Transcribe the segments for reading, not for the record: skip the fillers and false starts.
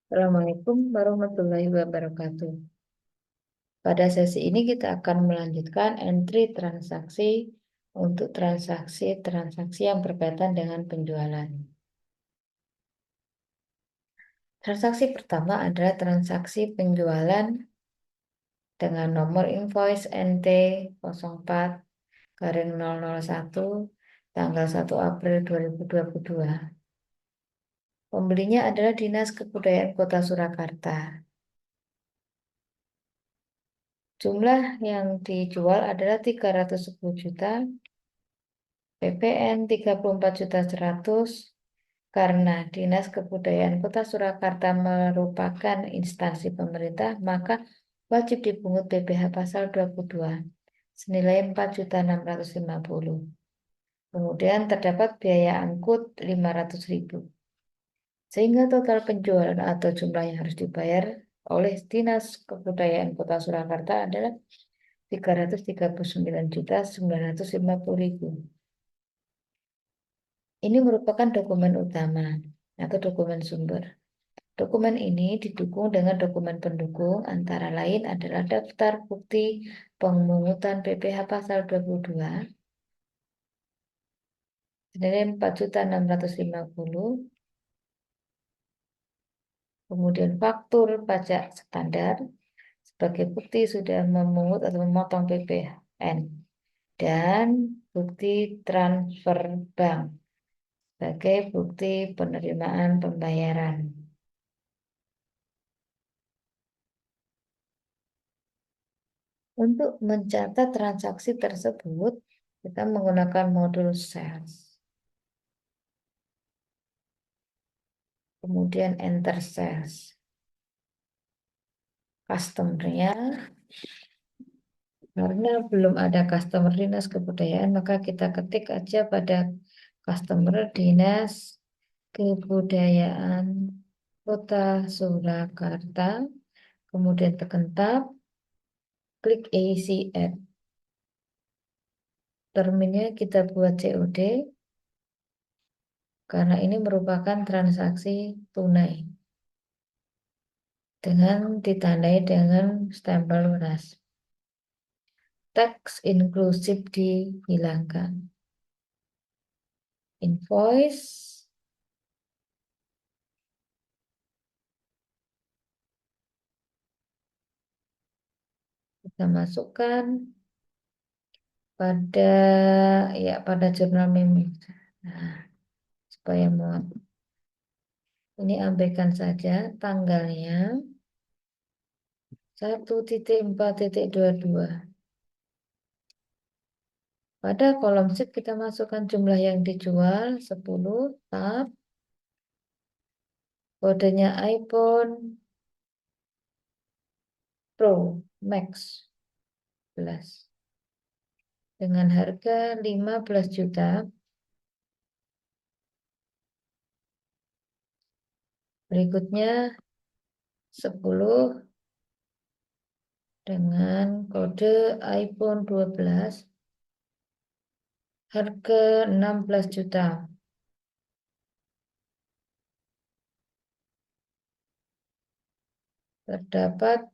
Assalamualaikum warahmatullahi wabarakatuh. Pada sesi ini kita akan melanjutkan entry transaksi untuk transaksi-transaksi yang berkaitan dengan penjualan. Transaksi pertama adalah transaksi penjualan dengan nomor invoice NT04-001 tanggal 1 April 2022. Pembelinya adalah Dinas Kebudayaan Kota Surakarta. Jumlah yang dijual adalah 310 juta, PPN 34.100.000. Karena Dinas Kebudayaan Kota Surakarta merupakan instansi pemerintah, maka wajib dipungut PPh pasal 22 senilai 4.650.000. Kemudian terdapat biaya angkut 500.000. Sehingga total penjualan atau jumlah yang harus dibayar oleh Dinas Kebudayaan Kota Surakarta adalah 339.950.000. Ini merupakan dokumen utama atau dokumen sumber. Dokumen ini didukung dengan dokumen pendukung, antara lain adalah daftar bukti pemungutan PPh pasal 22 senilai 4.650.000, kemudian faktur pajak standar sebagai bukti sudah memungut atau memotong PPN, dan bukti transfer bank sebagai bukti penerimaan pembayaran. Untuk mencatat transaksi tersebut, kita menggunakan modul sales. Kemudian enter sales. Customer-nya, karena belum ada customer Dinas Kebudayaan, maka kita ketik aja pada customer Dinas Kebudayaan Kota Surakarta, kemudian tekan tab, klik isi add. Terminnya kita buat COD, karena ini merupakan transaksi tunai dengan ditandai dengan stempel lunas. Teks inklusif dihilangkan. Invoice, kita masukkan pada jurnal memo. Nah, supaya muat. Ini abaikan saja tanggalnya 1.4.22. Pada kolom sheet kita masukkan jumlah yang dijual 10, tab, kodenya iPhone Pro Max 11 dengan harga 15 juta. Berikutnya 10 dengan kode iPhone 12 harga 16 juta. Terdapat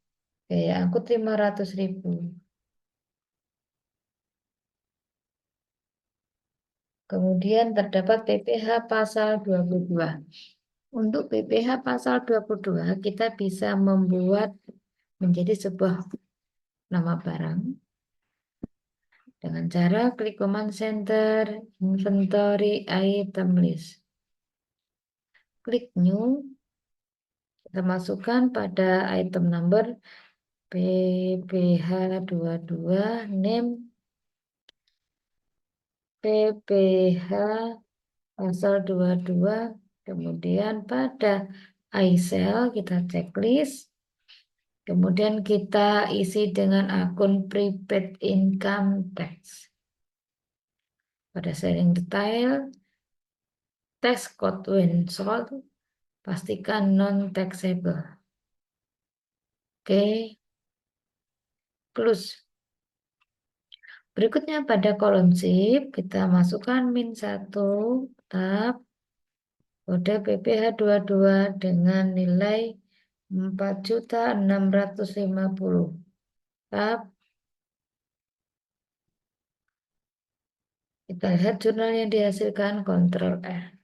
biaya angkut 500.000. Kemudian terdapat PPh pasal 22. Untuk PPh pasal 22 kita bisa membuat menjadi sebuah nama barang dengan cara klik command center, inventory item list. Klik new, kita masukkan pada item number PPh 22 name PPh pasal 22, kemudian pada iSell kita checklist, kemudian kita isi dengan akun prepaid income tax. Pada selling detail, tax code when sold, pastikan non-taxable. Oke, close. Berikutnya pada kolom sheet kita masukkan min 1, tab, kode PPH 22 dengan nilai 4.650. Tab, kita lihat jurnal yang dihasilkan, Ctrl F.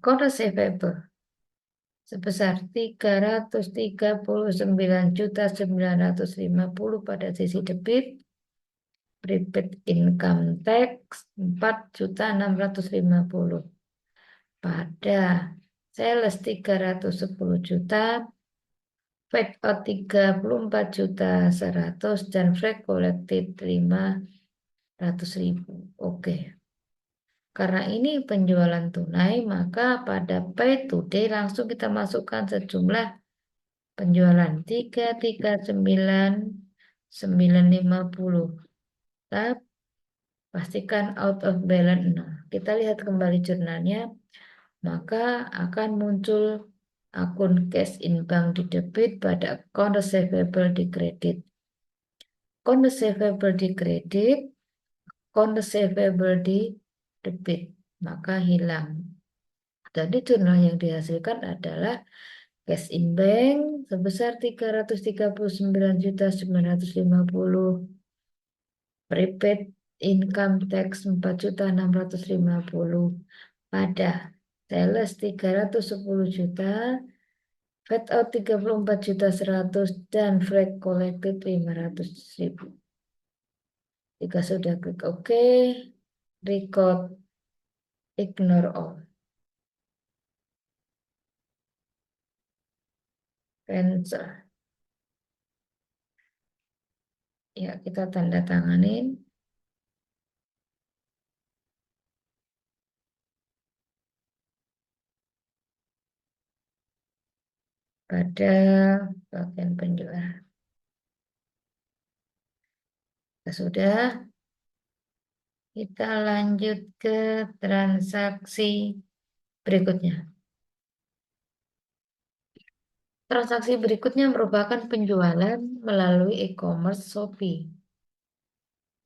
Kode receivable sebesar 339.950 pada sisi debit, prepaid income tax 4.650 pada sales 310 juta, fade out 34.100 dan flag collected 500.000. Oke. Karena ini penjualan tunai, maka pada pay today langsung kita masukkan sejumlah penjualan 339.950. Tab, pastikan out of balance 0. Kita lihat kembali jurnalnya, maka akan muncul akun cash in bank di debit pada account receivable di kredit. Account receivable di kredit, account receivable di debit, maka hilang. Jadi jurnal yang dihasilkan adalah cash in bank sebesar 339.950, prepaid income tax 4.650 pada sales 310 juta, fade out 34.100 dan flag collected 500.000. Jika sudah klik OK, record, ignore all. Cancel. Ya, kita tanda tanganin. Pada bagian penjualan. Sudah, kita lanjut ke transaksi berikutnya. Transaksi berikutnya merupakan penjualan melalui e-commerce Shopee.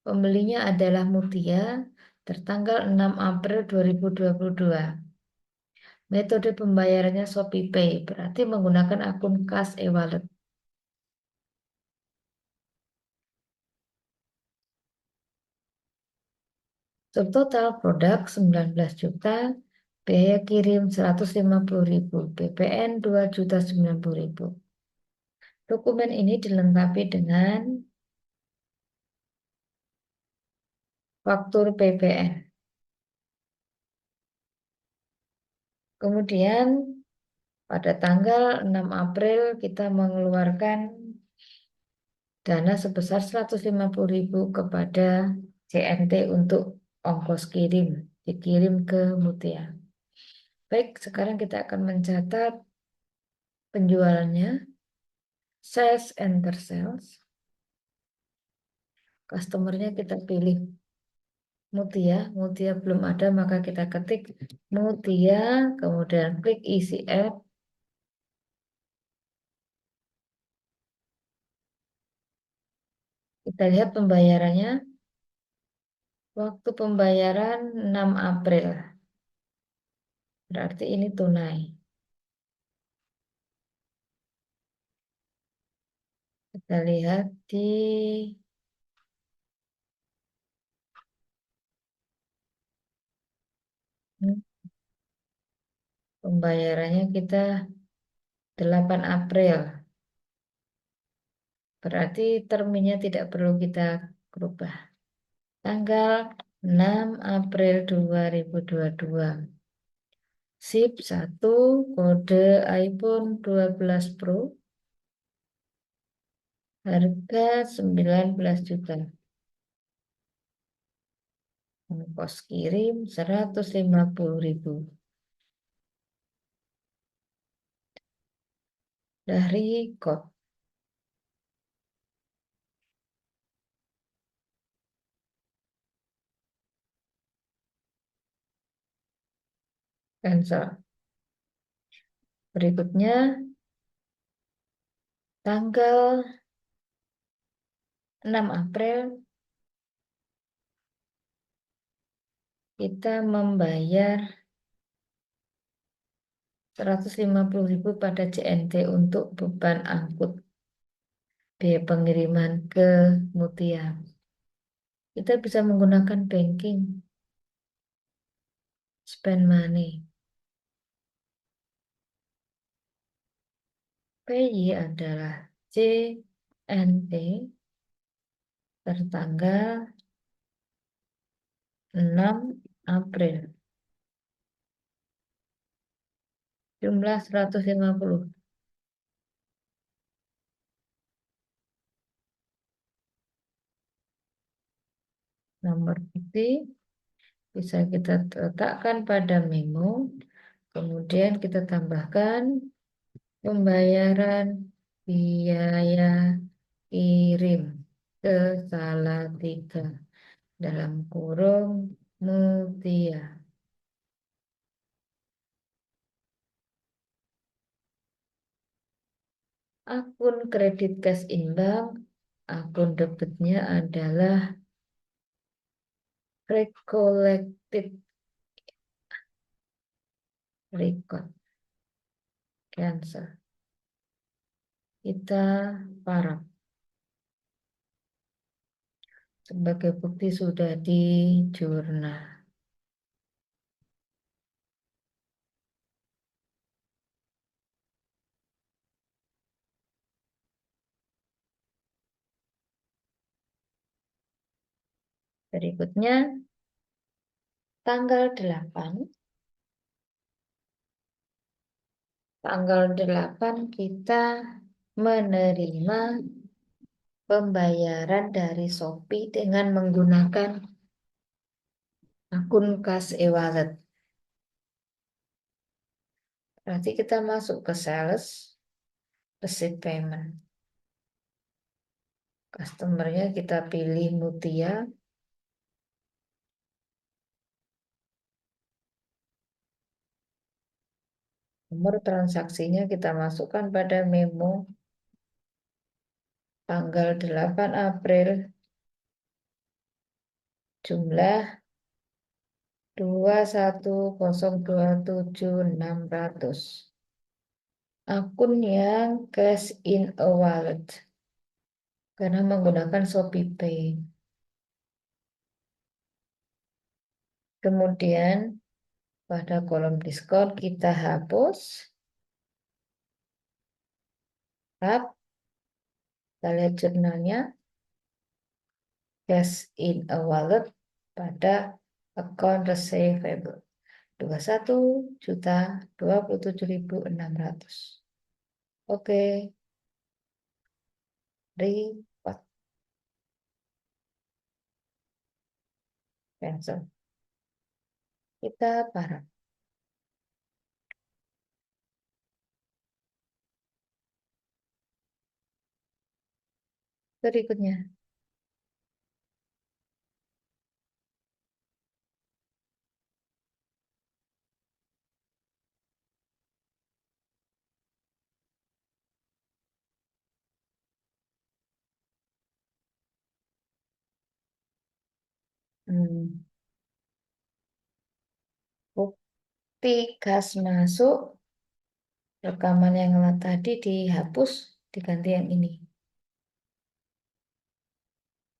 Pembelinya adalah Mutia, tertanggal 6 April 2022. Metode pembayarannya ShopeePay, berarti menggunakan akun kas e-wallet. Subtotal produk 19 juta, biaya kirim 150.000, BPN 2.090.000. Dokumen ini dilengkapi dengan faktur PPN. Kemudian pada tanggal 6 April kita mengeluarkan dana sebesar 150.000 kepada CNT untuk ongkos kirim, dikirim ke Mutia. Baik, sekarang kita akan mencatat penjualannya. Sales, enter sales. Customernya kita pilih Mutia. Mutia belum ada, maka kita ketik Mutia, kemudian klik isi app. Kita lihat pembayarannya. Waktu pembayaran 6 April. Berarti ini tunai. Kita lihat di pembayarannya kita 8 April. Berarti terminnya tidak perlu kita rubah. Tanggal 6 April 2022. SIP 1, kode iPhone 12 Pro. Harga 19 juta. Ongkos kirim 150.000. Dari kode. Cancel. Berikutnya, tanggal 6 April kita membayar 150.000 pada CNT untuk beban angkut biaya pengiriman ke Mutia. Kita bisa menggunakan banking, spend money. PY adalah CNT tertanggal 6 April. Jumlah 150. Nomor bukti bisa kita letakkan pada memo. Kemudian kita tambahkan pembayaran biaya kirim ke Salatiga dalam kurung Mutia. Akun kredit cash in bank, akun debitnya adalah recollected record cancel. Kita paraf. Sebagai bukti sudah di jurnal. Berikutnya tanggal 8. Tanggal 8 kita menerima pembayaran dari Shopee dengan menggunakan akun kas e-wallet. Berarti kita masuk ke sales, receipt payment. Customernya kita pilih Mutia. Nomor transaksinya kita masukkan pada memo tanggal 8 April. Jumlah 21027.600. Akun yang cash in a wallet karena menggunakan ShopeePay. Kemudian pada kolom diskon kita hapus tab, kita lihat jurnalnya cash in a wallet pada account receivable 21.027.600. Oke, report cancel. Kita paraf. Berikutnya bukti kas masuk, rekaman yang tadi dihapus, diganti yang ini.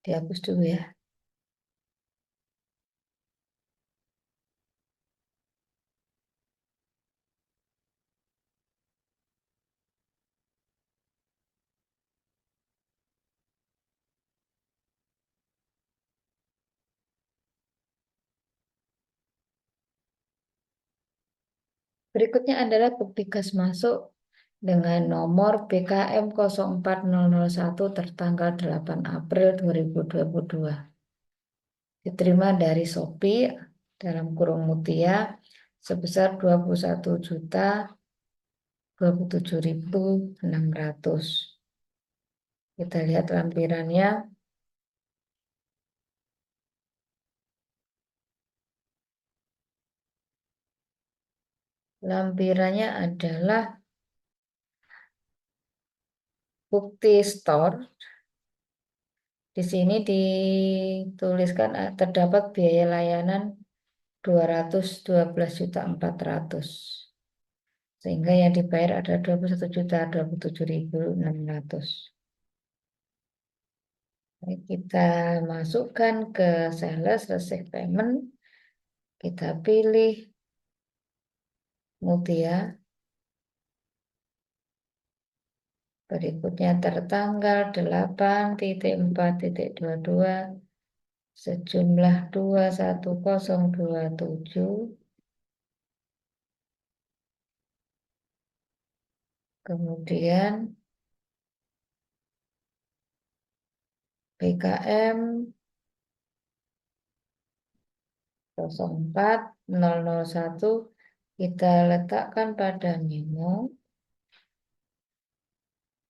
Dihapus dulu ya. Berikutnya adalah bukti kas masuk dengan nomor BKM 04001 tertanggal 8 April 2022. Diterima dari Shopee dalam kurung Mutia sebesar 21.027.600. Kita lihat lampirannya. Lampirannya adalah bukti store Di sini dituliskan terdapat biaya layanan 212.400.000. Sehingga yang dibayar ada 21.027.600. Kita masukkan ke sales receive payment. Kita pilih Mutia. Berikutnya tertanggal 8.4.22 sejumlah 21027. Kemudian BKM 04001 kita letakkan pada memo.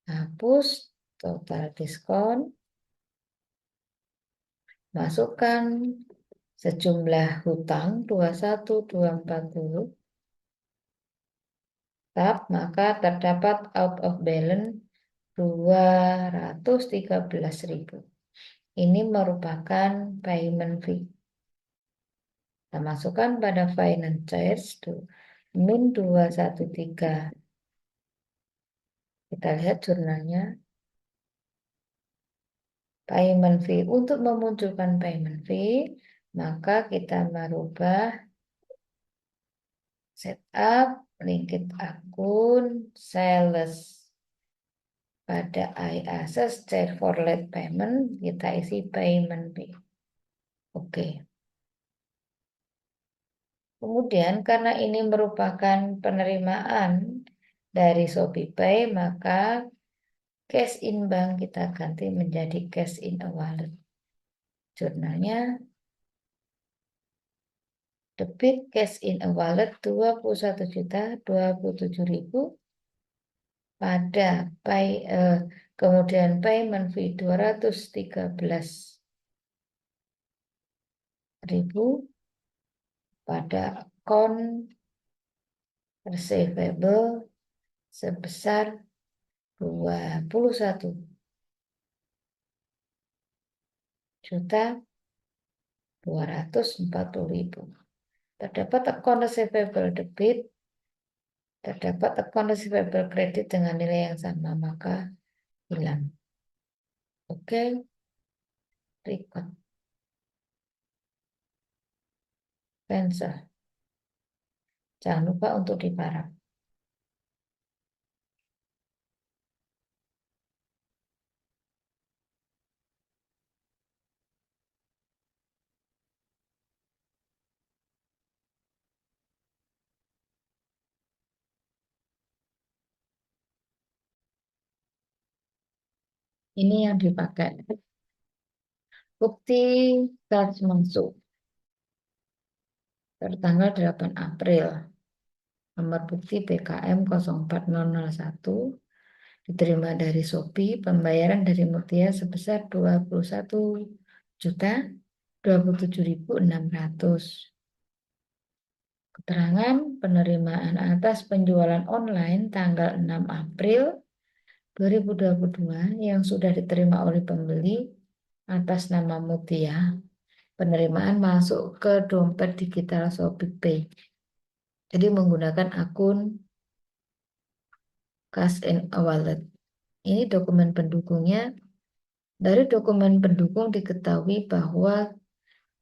Hapus total diskon. Masukkan sejumlah hutang 21240. Maka terdapat out of balance 213.000. Ini merupakan payment fee. Kita masukkan pada finance charge min 213. Kita lihat jurnalnya. Payment fee. Untuk memunculkan payment fee, maka kita merubah setup linked akun sales. Pada I-Access check for late payment, kita isi payment fee. Oke. Kemudian karena ini merupakan penerimaan dari ShopeePay, maka cash in bank kita ganti menjadi cash in a wallet. Jurnalnya debit cash in a wallet 21.027.000 pada kemudian payment fee 213.000 pada account receivable sebesar 21.240.000. Terdapat account receivable debit, terdapat account receivable kredit dengan nilai yang sama, maka hilang. Oke, record. Cancel. Jangan lupa untuk diparaf. Ini yang dipakai. Bukti charge masuk tertanggal 8 April. Nomor bukti BKM 04001 diterima dari Shopee, pembayaran dari Mutia sebesar 21.027.600. Keterangan penerimaan atas penjualan online tanggal 6 April 2022 yang sudah diterima oleh pembeli atas nama Mutia. Penerimaan masuk ke dompet digital ShopeePay. Jadi menggunakan akun cash in a wallet. Ini dokumen pendukungnya. Dari dokumen pendukung diketahui bahwa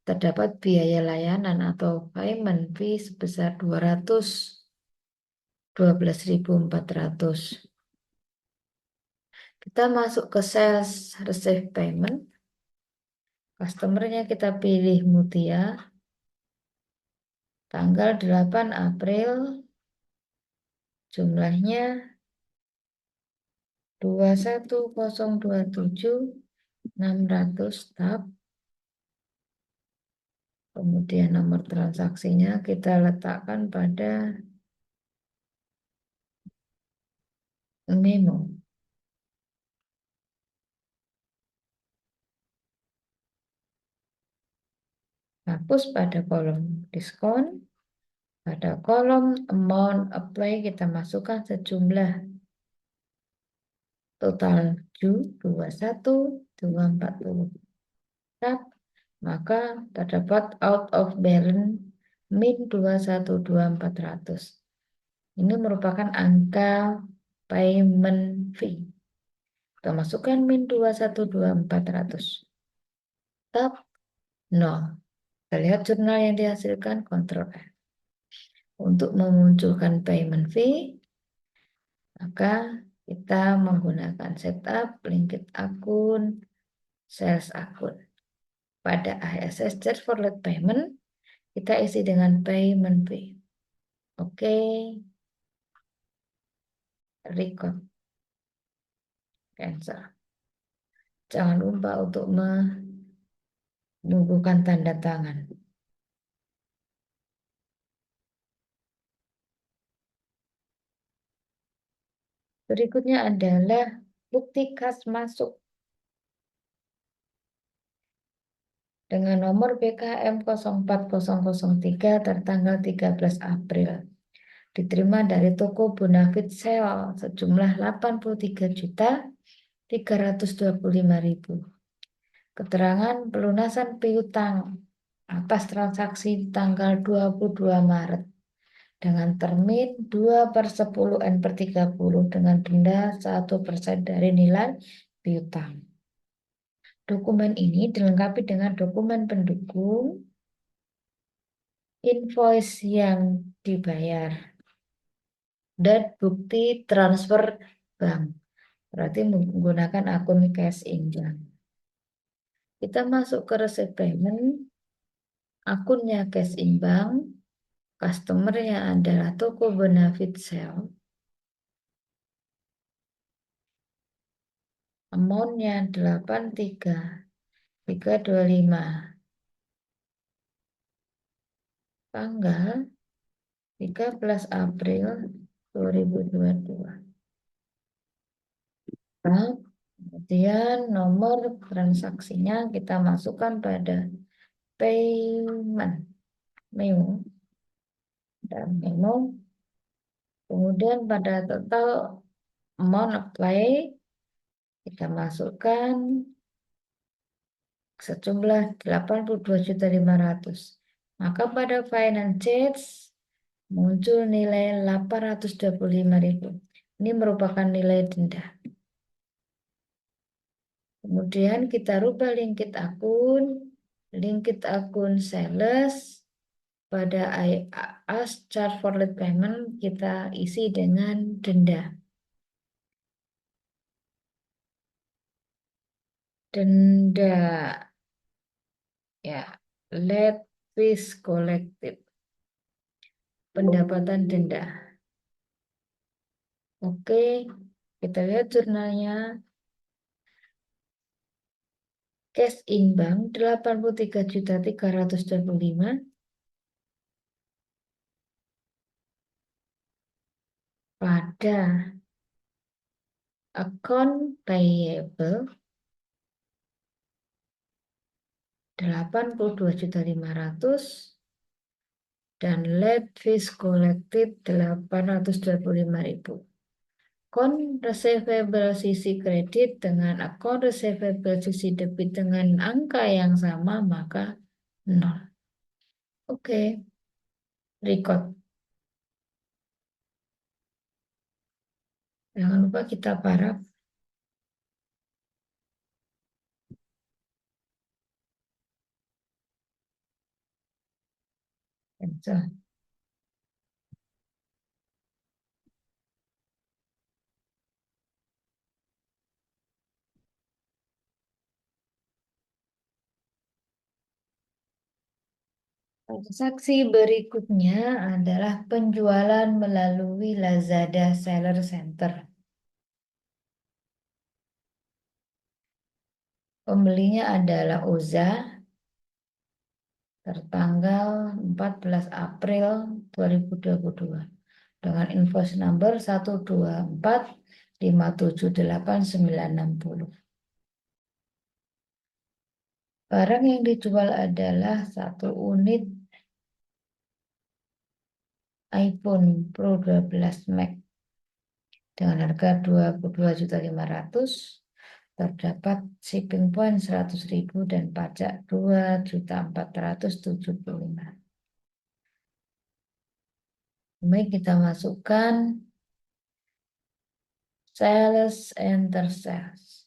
terdapat biaya layanan atau payment fee sebesar 212.400. Kita masuk ke sales receive payment. Customernya kita pilih Mutia. Tanggal 8 April. Jumlahnya 21.027.600 tab. Kemudian nomor transaksinya kita letakkan pada memo. Hapus pada kolom diskon. Pada kolom amount apply kita masukkan sejumlah total 21 240. Maka terdapat out of balance min 212.400. Ini merupakan angka payment fee. Kita masukkan min 212.400. Tab 0. Kita lihat jurnal yang dihasilkan, Ctrl F. Untuk memunculkan payment fee, maka kita menggunakan setup, linked akun, sales akun. Pada ISS Charge for Late Payment, kita isi dengan payment fee. Oke. Record. Cancel. Jangan lupa untuk menumbuhkan tanda tangan. Berikutnya adalah bukti kas masuk. Dengan nomor BKM 04003 tertanggal 13 April. Diterima dari toko Bonafit Sale sejumlah 83.325.000. Keterangan pelunasan piutang atas transaksi tanggal 22 Maret dengan termin 2/10 N/30 dengan denda 1% dari nilai piutang. Dokumen ini dilengkapi dengan dokumen pendukung, invoice yang dibayar, dan bukti transfer bank. Berarti menggunakan akun cash in bank. Kita masuk ke receipt payment, akunnya cash in bank, customernya adalah toko Bonafit Sale, amountnya 83.325, tanggal 13 April 2022. Nah, kemudian nomor transaksinya kita masukkan pada payment menu dan menu. Kemudian pada total amount apply kita masukkan sejumlah 82.500. Maka pada finance charge muncul nilai 825.000. Ini merupakan nilai denda. Kemudian kita rubah linked akun sales pada as charge for late payment kita isi dengan denda. Denda ya, late fees collected, pendapatan denda. Oke, kita lihat jurnalnya. Cash in bank 83.325. Pada account payable 82.500 dan late fees collected 825.000. Account receivable sisi kredit dengan account receivable sisi debit dengan angka yang sama maka 0. Oke. Record. Jangan lupa kita paraf. Cancel. Transaksi berikutnya adalah penjualan melalui Lazada Seller Center. Pembelinya adalah Oza tertanggal 14 April 2022 dengan invoice number 124578960. Barang yang dijual adalah 1 unit iPhone Pro 12 Max dengan harga 22.500.000, terdapat shipping point 100.000 dan pajak 2.475.000. Baik, kita masukkan sales, enter sales.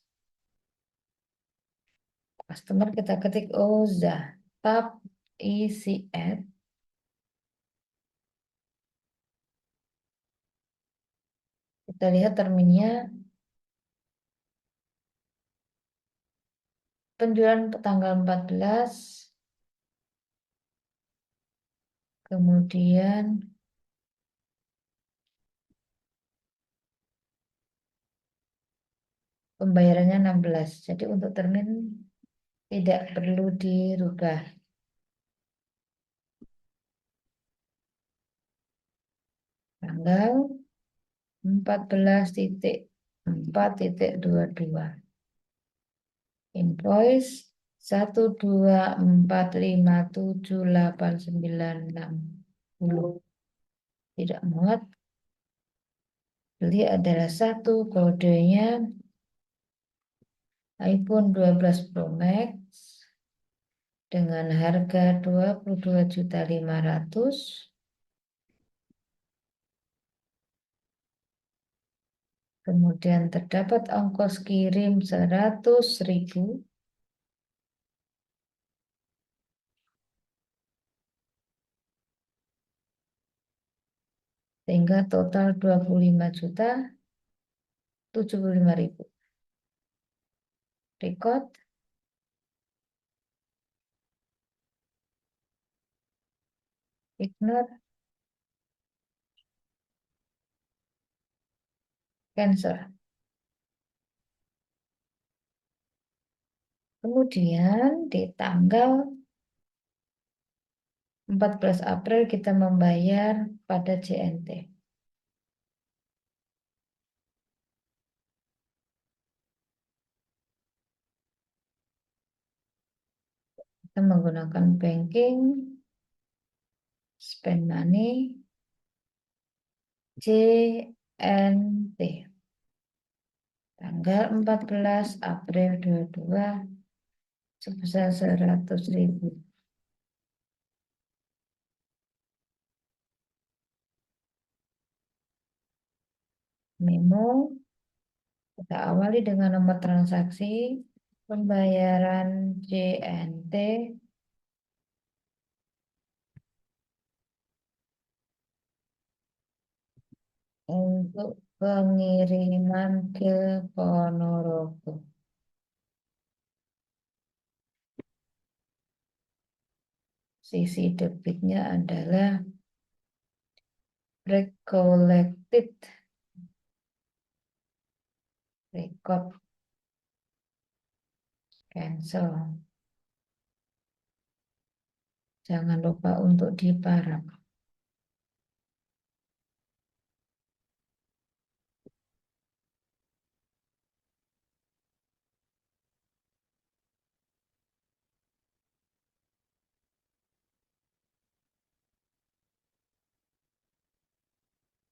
Customer kita ketik Oza, tab isi ad. Kita lihat terminnya penjualan tanggal 14, kemudian pembayarannya 16. Jadi untuk termin tidak perlu dirubah. Tanggal 14.4.22. Invoice 124578960. Tidak muat. Beli adalah 1, kodenya iPhone 12 Pro Max dengan harga 22.500.000. Kemudian terdapat ongkos kirim 100.000. Sehingga total 25.075.000. Record. Ignore. Cancel. Kemudian di tanggal 14 April kita membayar pada JNT. Kita menggunakan banking, spend money, JNT. Tanggal 14 April 22 sebesar 100.000. Memo. Kita awali dengan nomor transaksi pembayaran JNT untuk pengiriman ke Ponorogo. Sisi debitnya adalah recollected record, cancel. Jangan lupa untuk diparaf.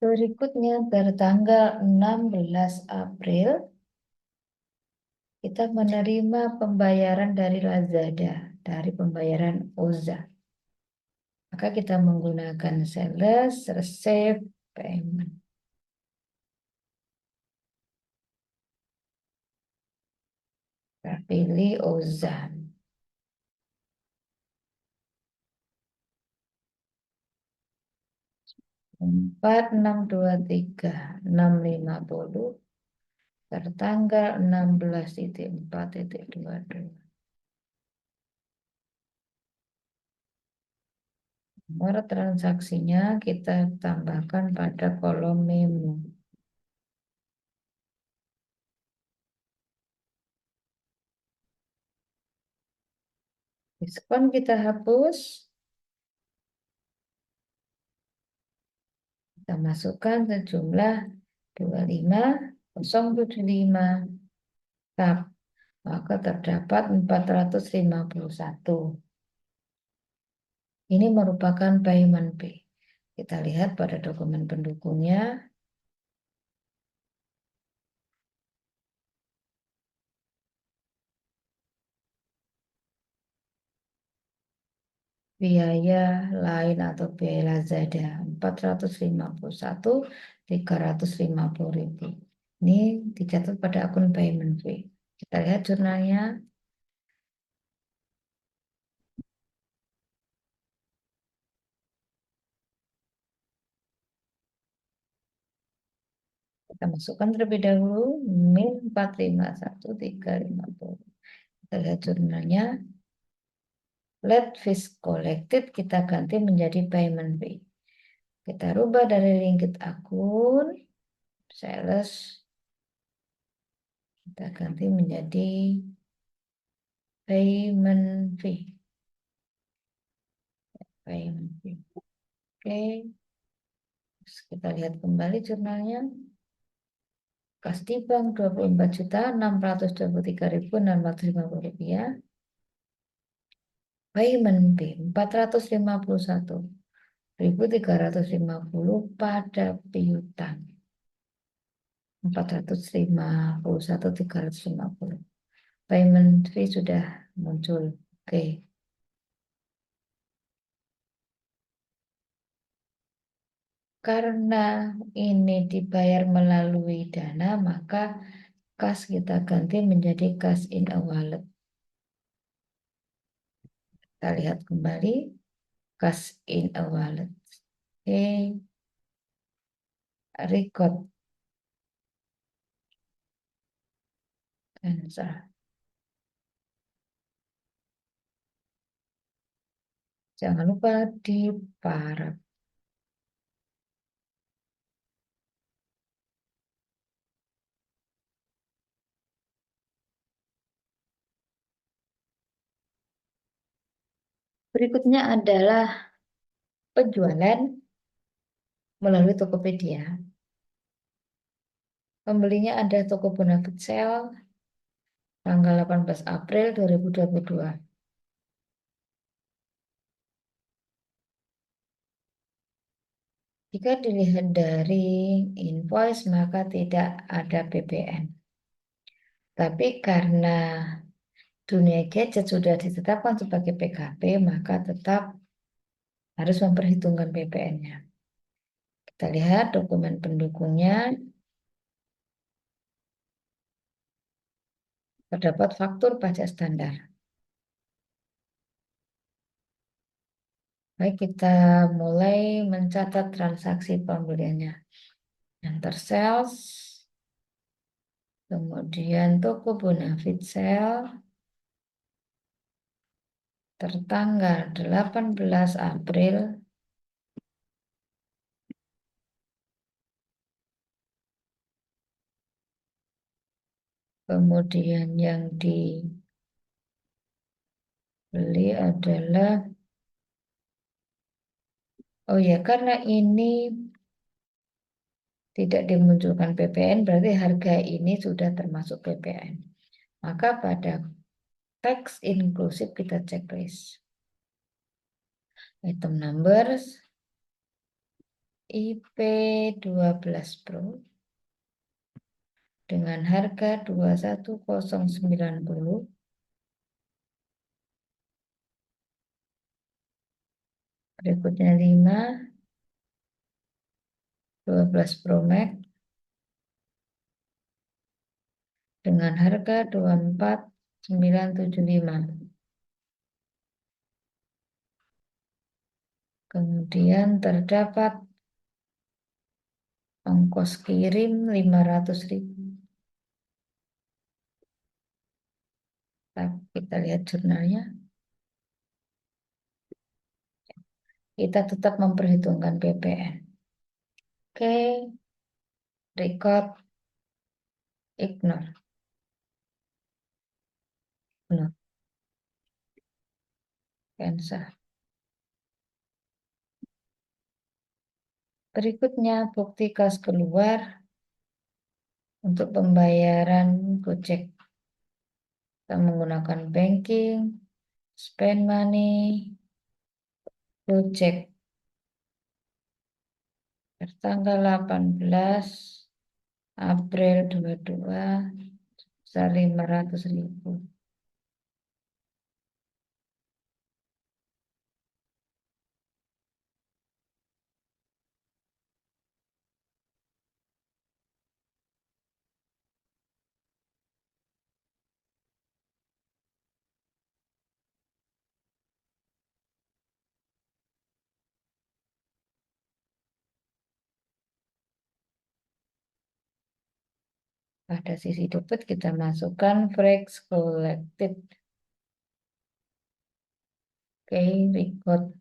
Berikutnya tertanggal 16 April kita menerima pembayaran dari Lazada, dari pembayaran Oza. Maka kita menggunakan sales receive payment. Kita pilih Oza. 4623.650 tertanggal 16.4.22. Nomor transaksinya kita tambahkan pada kolom memo. Diskon kita hapus. Kita masukkan sejumlah 25.075 tab. Maka terdapat 451. Ini merupakan payment pay. Kita lihat pada dokumen pendukungnya. biaya lain atau biaya lazada 451.350.000. Ini dicatat pada akun payment fee. Kita lihat jurnalnya. Kita masukkan terlebih dahulu min 451.350. Kita lihat jurnalnya. Let fees collected kita ganti menjadi payment fee. Kita rubah dari ringgit akun sales, kita ganti menjadi payment fee. Payment fee. Oke. Terus kita lihat kembali jurnalnya. Kas di bank Rp24.623.650. Payment fee 451.350 pada piutang. 451.350. Payment fee sudah muncul. Oke. Karena ini dibayar melalui dana, maka kas kita ganti menjadi cash in a wallet. Kita lihat kembali cash in a wallet. Oke. Record. Cancel. Jangan lupa di paraf. Berikutnya adalah penjualan melalui Tokopedia. Pembelinya ada Toko Bonafit Sale tanggal 18 April 2022. Jika dilihat dari invoice maka tidak ada PPN. Tapi karena dunia gadget sudah ditetapkan sebagai PKP, maka tetap harus memperhitungkan PPN-nya. Kita lihat dokumen pendukungnya. Terdapat faktur pajak standar. Baik, kita mulai mencatat transaksi pembeliannya. Enter sales, kemudian Toko Bonafit Sale, tertanggal 18 April kemudian yang dibeli adalah karena ini tidak dimunculkan PPN berarti harga ini sudah termasuk PPN. Maka pada tax inklusif kita checklist. Item numbers IP12 Pro dengan harga 21090. Berikutnya 5 12 Pro Max dengan harga 24975. Kemudian terdapat ongkos kirim 500.000. Kita lihat jurnalnya. Kita tetap memperhitungkan PPN. Oke. Record. Ignore. No. Cancel. Berikutnya bukti kas keluar untuk pembayaran Gojek. Kita menggunakan banking, spend money, Gojek. Tanggal 18 April 22 sebesar 500.000. Pada sisi debit kita masukkan Fresh Collected. Oke, record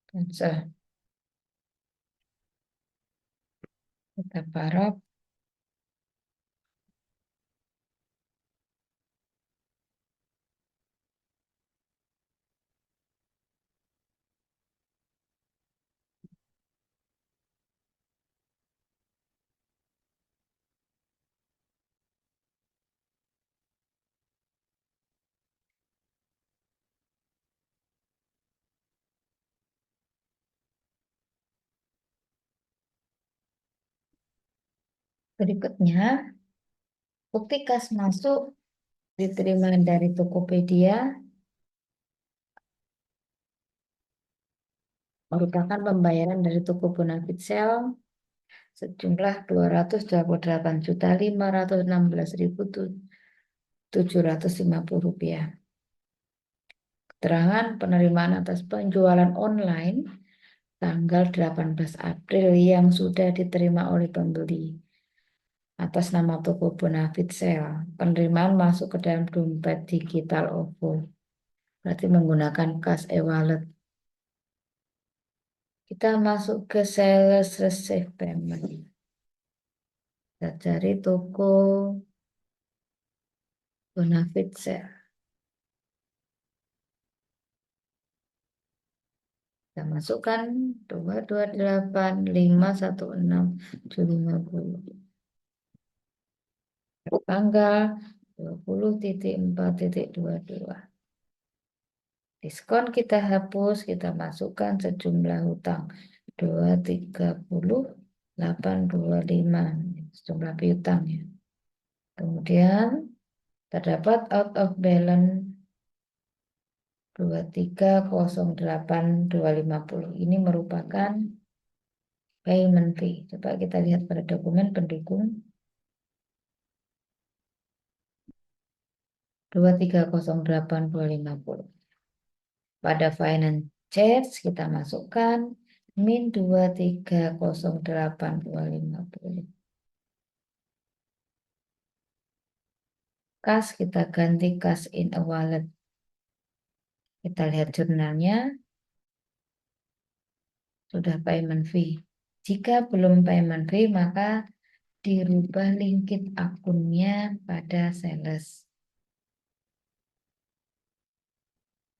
cancel. Kita paraf. Berikutnya, bukti kas masuk diterima dari Tokopedia merupakan pembayaran dari toko Bonafit Sel sejumlah 228.516.750 rupiah. Keterangan penerimaan atas penjualan online tanggal 18 April yang sudah diterima oleh pembeli atas nama toko Bonafit Sel. Penerimaan masuk ke dalam dompet digital OVO. Berarti menggunakan kas e-wallet. Kita masuk ke sales receive payment. Kita cari toko Bonafit Sel. Kita masukkan 228.516.750. Tanggal 20.4.22. Diskon kita hapus, kita masukkan sejumlah hutang 230.825 sejumlah piutang ya. Kemudian terdapat out of balance 2308250. Ini merupakan payment fee. Coba kita lihat pada dokumen pendukung 2308250. Pada finance charge kita masukkan min 2308250. Kas kita ganti kas in a wallet. Kita lihat jurnalnya. Sudah payment fee. Jika belum payment fee, maka dirubah linkit akunnya pada sales.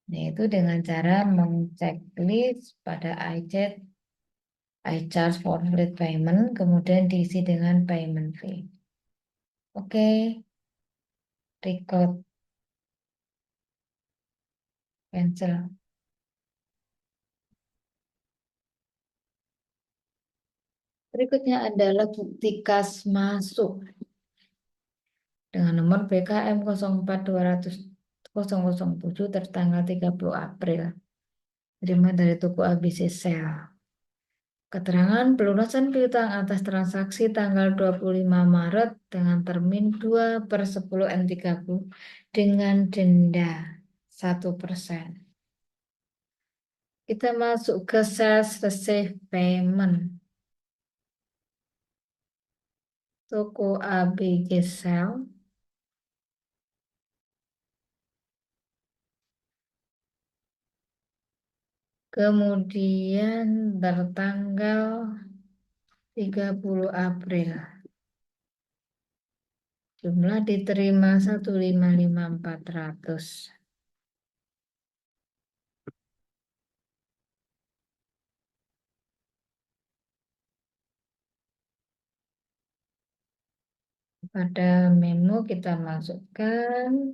Yaitu dengan cara mengchecklist pada I charge for late payment, kemudian diisi dengan payment fee. Oke, record, cancel. Berikutnya adalah bukti kas masuk dengan nomor BKM 042007 tertanggal 30 April. Terima dari toko ABC Sel. Keterangan pelunasan piutang atas transaksi tanggal 25 Maret dengan termin 2/10 N30 dengan denda 1%. Kita masuk ke sales receive payment. Toko ABG Sel. Kemudian tertanggal 30 April. Jumlah diterima 155.400. Pada menu kita masukkan.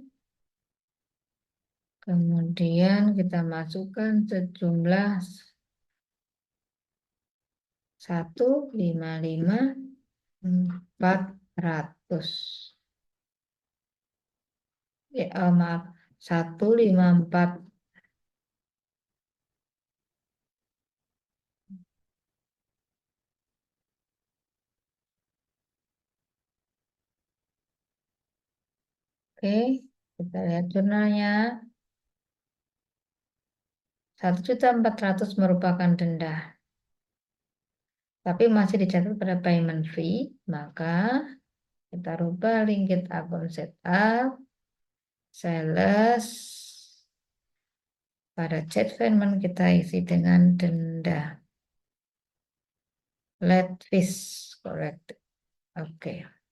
Kemudian kita masukkan sejumlah 155.400. Maaf, 154. Oke, kita lihat jurnalnya. 1.400.000 merupakan denda. tapi masih dicatat pada payment fee, maka kita rubah linked account setup sales pada chat payment kita isi dengan denda. Let fees correct. Oke.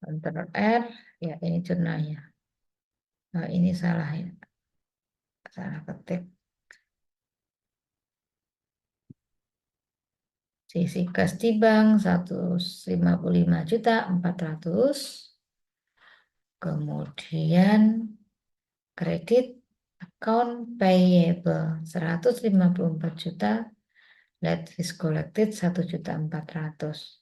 Ctrl R, ya ini jurnalnya. Nah, ini salah ya, salah ketik. Sisi kas di bank 155.400.000. Kemudian kredit account payable 154 juta. Let fees collected 1.400.000.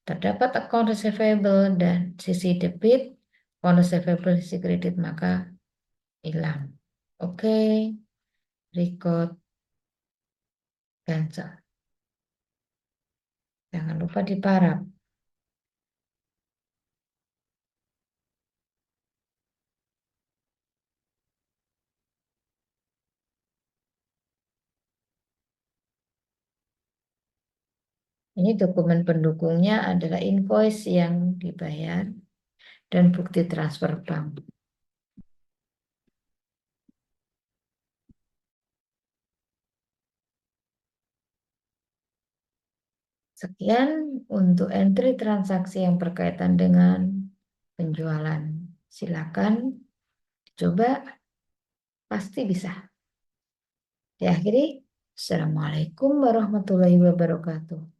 Terdapat account receivable dan sisi debit, account receivable sisi kredit, maka hilang. Oke, record, cancel. Jangan lupa diparaf. Ini dokumen pendukungnya adalah invoice yang dibayar dan bukti transfer bank. Sekian untuk entry transaksi yang berkaitan dengan penjualan. Silakan coba, pasti bisa. Diakhiri, Assalamualaikum warahmatullahi wabarakatuh.